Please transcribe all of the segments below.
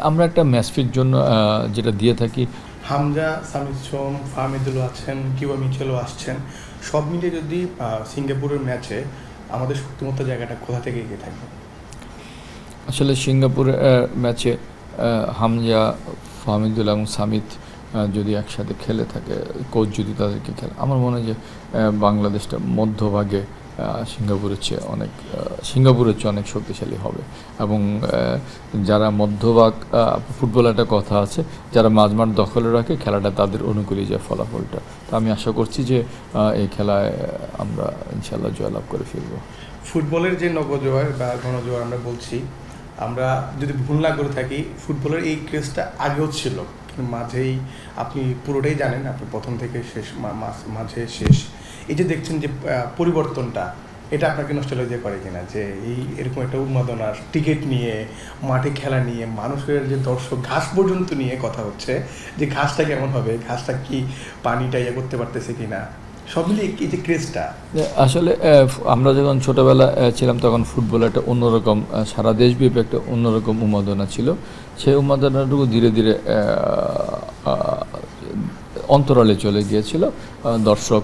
আমরা একটা ম্যাচ ফির জন্য যেটা দিয়ে থাকি। হামজা, সামিদ সোম, ফাহমিদুলও আছেন, কিউবা মিচেলও আসছেন। সব মিলিয়ে যদি সিঙ্গাপুরের ম্যাচে আমাদের শক্তিমত্তা জায়গাটা কোথা থেকে এগিয়ে থাকবে? আসলে সিঙ্গাপুরের ম্যাচে হামজা, ফাহমিদুল এবং সামিদ যদি একসাথে খেলে থাকে, কোচ যদি তাদেরকে খেলে, আমার মনে হয় যে বাংলাদেশটা মধ্যভাগে সিঙ্গাপুরের চেয়ে অনেক শক্তিশালী হবে। এবং যারা মধ্যভাগ ফুটবল একটা কথা আছে, যারা মাঝমাঠ দখলে রাখে খেলাটা তাদের অনুকূলে যায় ফলাফলটা। তো আমি আশা করছি যে এই খেলায় আমরা ইনশাল্লাহ জয়লাভ করে ফিরব। ফুটবলের যে নবজোয়ার বা গণজোয়ার আমরা বলছি, আমরা যদি ভুল না করে থাকি, ফুটবলের এই ক্রেজটা আগেও ছিল, কিন্তু মাঝেই আপনি পুরোটাই জানেন, আপনি প্রথম থেকে শেষ, মাঝে শেষ, এই যে দেখছেন যে পরিবর্তনটা, এটা আপনাকে নস্টালজিয়া করে কিনা যে এরকম একটা উন্মাদনার টিকিট নিয়ে, মাঠে খেলা নিয়ে, মানুষের যে দর্শক, ঘাস পর্যন্ত নিয়ে কথা হচ্ছে যে ঘাসটা কেমন হবে, ঘাসটা কি পানিটা করতে পারতেছে কিনা, সব মিলিয়ে এই যে ক্রেজটা। আসলে আমরা যখন ছোটোবেলা ছিলাম তখন ফুটবল একটা অন্যরকম, সারা দেশব্যাপী একটা অন্যরকম উন্মাদনা ছিল। সেই উন্মাদনাটুকু ধীরে ধীরে অন্তরালে চলে গিয়েছিল। দর্শক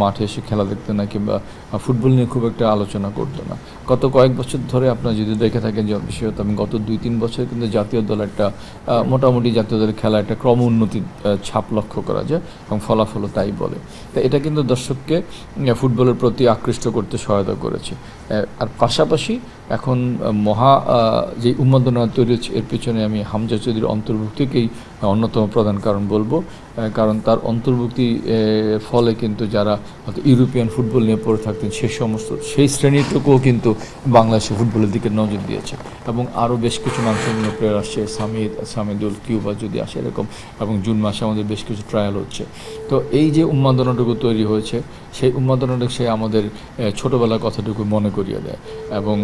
মাঠে এসে খেলা দেখতো না, কিংবা ফুটবল নিয়ে খুব একটা আলোচনা করতো না। গত কয়েক বছর ধরে আপনারা যদি দেখে থাকেন, যে বিশেষত আমি গত 2-3 বছর কিন্তু জাতীয় দল একটা মোটামুটি জাতীয় দলের খেলা একটা ক্রম উন্নতির ছাপ লক্ষ্য করা যায়, এবং ফলাফলও তাই বলে। তো এটা কিন্তু দর্শককে ফুটবলের প্রতি আকৃষ্ট করতে সহায়তা করেছে। আর পাশাপাশি এখন যে উন্মাদনা তৈরি হচ্ছে, এর পিছনে আমি হামজা চৌধুরীর অন্তর্ভুক্তিকেই অন্যতম প্রধান কারণ বলবো। কারণ তার অন্তর্ভুক্তি ফলে কিন্তু যারা ইউরোপিয়ান ফুটবল নিয়ে পড়ে থাকতেন সেই শ্রেণীটুকুও কিন্তু বাংলাদেশে ফুটবলের দিকে নজর দিয়েছে। এবং আরও বেশ কিছু মানসম্পন্ন প্লেয়ার আসছে, সামিদুল, কিউবা যদি আসে এরকম, এবং জুন মাসে আমাদের বেশ কিছু ট্রায়াল হচ্ছে। তো এই যে উন্মাদনাটুকু তৈরি হয়েছে, সেই উন্মাদনাটুকু সে আমাদের ছোটোবেলার কথাটুকু মনে করিয়ে দেয়, এবং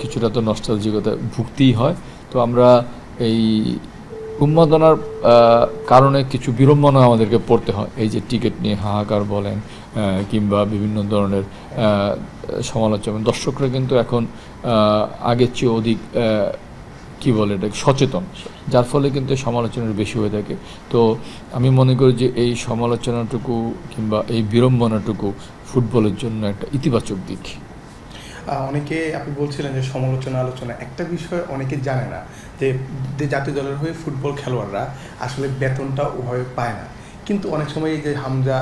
কিছুটা তো নস্টালজিকতা ভুগতেই হয়। তো আমরা এই উন্মাদনার কারণে কিছু বিড়ম্বনা আমাদেরকে পড়তে হয়। এই যে টিকিট নিয়ে হাহাকার বলেন, কিংবা বিভিন্ন ধরনের সমালোচনা, দর্শকরা কিন্তু এখন আগের চেয়ে অধিক এটা সচেতন, যার ফলে কিন্তু সমালোচনার বেশি হয়ে থাকে। তো আমি মনে করি যে এই সমালোচনাটুকু কিংবা এই বিড়ম্বনাটুকু ফুটবলের জন্য একটা ইতিবাচক দিক। অনেকে, আপনি বলছিলেন যে আলোচনা, একটা বিষয় অনেকে জানে না যে জাতীয় দলের হয়ে ফুটবল খেলোয়াড়রা আসলে বেতনটা ওভাবে পায় না। কিন্তু অনেক সময় এই যে হামজা,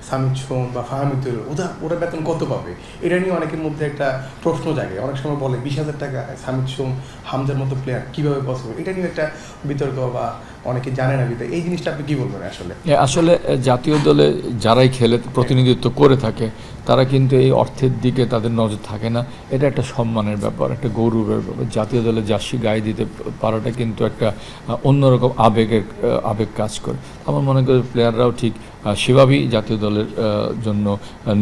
সামিদ সোম বা ফাহমিদুল, ওরা বেতন কত পাবে, এটা নিয়ে অনেকের মধ্যে একটা প্রশ্ন জাগে। অনেক সময় বলে 20,000 টাকা সামিদ সোম, হামজার মতো প্লেয়ার কীভাবে পসিবল, এটা নিয়ে একটা বিতর্ক, বা অনেকে জানে না এই জিনিসটা আপনি কী বলবেন? আসলে জাতীয় দলে যারাই খেলে, প্রতিনিধিত্ব করে থাকে, তারা কিন্তু এই অর্থের দিকে তাদের নজর থাকে না। এটা একটা সম্মানের ব্যাপার, একটা গৌরবের ব্যাপার। জাতীয় দলে জার্সি গায়ে দিতে পারাটা কিন্তু একটা অন্যরকম আবেগ কাজ করে। আমার মনে করি প্লেয়াররাও ঠিক সেভাবেই জাতীয় দলের জন্য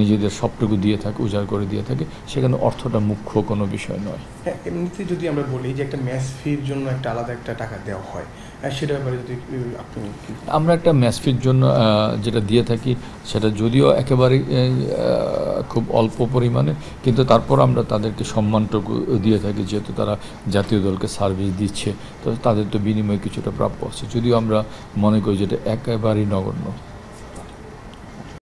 নিজেদের সবটুকু দিয়ে থাকে, উজাড় করে দিয়ে থাকে। সেখানে অর্থটা মুখ্য কোনো বিষয় নয়। হ্যাঁ, এমনিতে যদি আমরা বলি যে একটা ম্যাচ ফির জন্য একটা আলাদা একটা টাকা দেওয়া হয়, সেটা ব্যাপারে যদি আপনি। আমরা একটা ম্যাচ ফির জন্য যেটা দিয়ে থাকি, সেটা যদিও একেবারে খুব অল্প পরিমাণে, কিন্তু তারপর আমরা তাদেরকে সম্মানটুকু দিয়ে থাকি, যেহেতু তারা জাতীয় দলকে সার্ভিস দিচ্ছে, তো তাদের তো বিনিময়ে কিছুটা প্রাপ্য আছে, যদিও আমরা মনে করি যেটা একেবারেই নগণ্য।